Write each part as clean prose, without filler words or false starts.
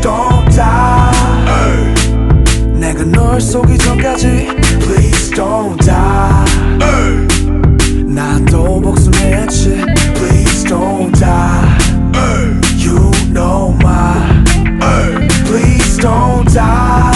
Don't die. 내가 널 속이 전까지 Please don't die. 나도 복수했지 Please don't die. You know my Please don't die.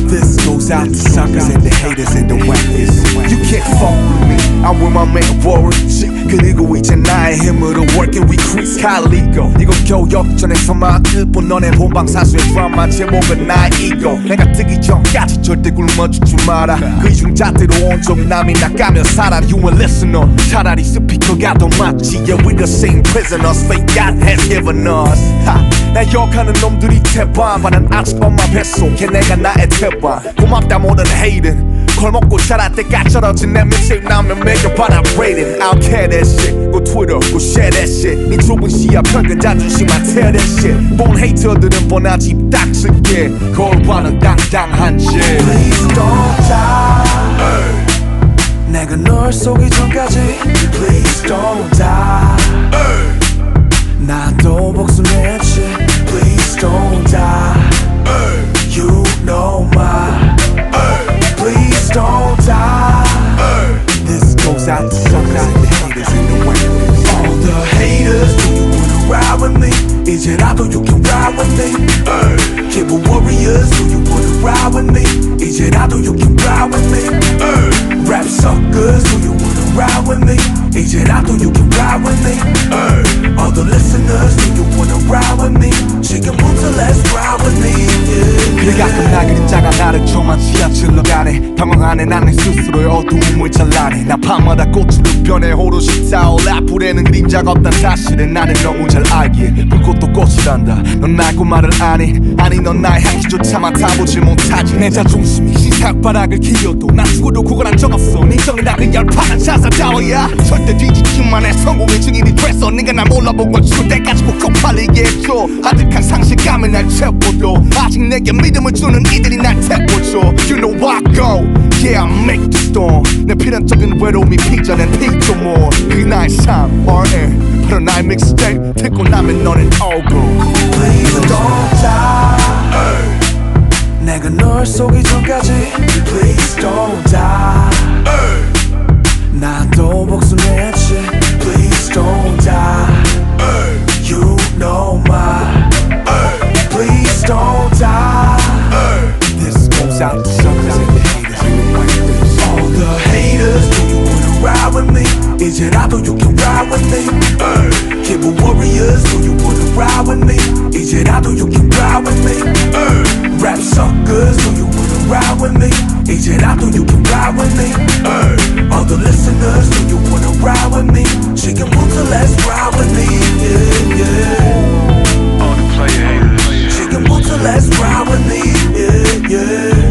This goes out to suckers and the haters and the wackers. You can't fuck with me. I'm with my man Warren. 그리고 이제 나의 힘으로 working we crease 칼리고 이건 겨우 역전에서만 끝본 너네 본방사수의 드라마 제목은 나의 이고 내가 뜨기 전까지 절대 굶어주지 마라 그 이중 잣대로 온종일 남이 나가며 살아 You a listener 차라리 스피커가 더 맞지 Yeah we the same prisoners fate God has given us 나 욕하는 놈들이 태반 난 아직 엄마 뱃속에 내가 나의 태반 고맙다 모든 hating 걸먹고 자랄 때까지 떨어진 내 믹스테이프 나오면 매겨봐라 rating I'll care that shit go Twitter go share that shit 네 좁은 시야 평균 자존심만 tear that shit 본 헤이터들은 뻔하지 입 닥칠게 거울과는 당당한 짓 Please don't die 내가 널 속이 전까지 Please don't die 나도 복수했지 Please don't die You know my Please don't die. This goes out to suckers and the haters and the wackers. All the haters, do you wanna ride with me? 이제라도 you can ride with me. Keyboard warriors, do you wanna ride with me? 이제라도 you can ride with me. Rap suckers, do you wanna ride with me? 이제라도 you can ride with me. All the listeners, do you wanna ride with me? 지금부터 let's ride with me. 그래 가끔 나 그림자가 나를 조만 지하철로 가네 방황 안에 나는 스스로의 어두움을 잘라내 나 밤마다 꽃으로 변해 오롯이 타올라 불에는 그림자가 없단 사실을 나는 너무 잘 알기에 불꽃도 꽃이란다 넌 알고 말을 아니 넌 나의 향기조차 맡아보질 못하지 내 자존심이 시삭바닥을 키워도 난 죽어도 그거란 적 없어 네 정이나 그 열판한 자사다워야 절대 뒤지기만 해 성공의 증인이 됐어 네가 날 몰라보고 죽을 때까지 꼭 쪽팔리게 해줘 아득한 상실감을 날 채워도 아직 내게 믿음을 주는 이들이 날 태워줘 You know I go Yeah I make the storm 내 필연적인 외로움이 피자낸 피조물 그게 나의 삶 R.N. 바로 나의 믹스테이프 듣고 나면 너는 오고 Please don't die 내가 널 속이 전까지 Please don't die 나도 복수했지 Please don't die You know my Please don't die This goes out to suckers and the haters and the wackers. All the haters, do you wanna ride with me? 이제라도 you can ride with me. Keyboard warriors, do you wanna ride with me? 이제라도 you can ride with me. Rap suckers, do you wanna ride with me? 이제라도 you can ride with me. All the listeners, do you wanna ride with me? 지금부터 let's ride with me. Yeah, yeah. All the player haters. 지금부터 let's ride with me. Yeah, yeah.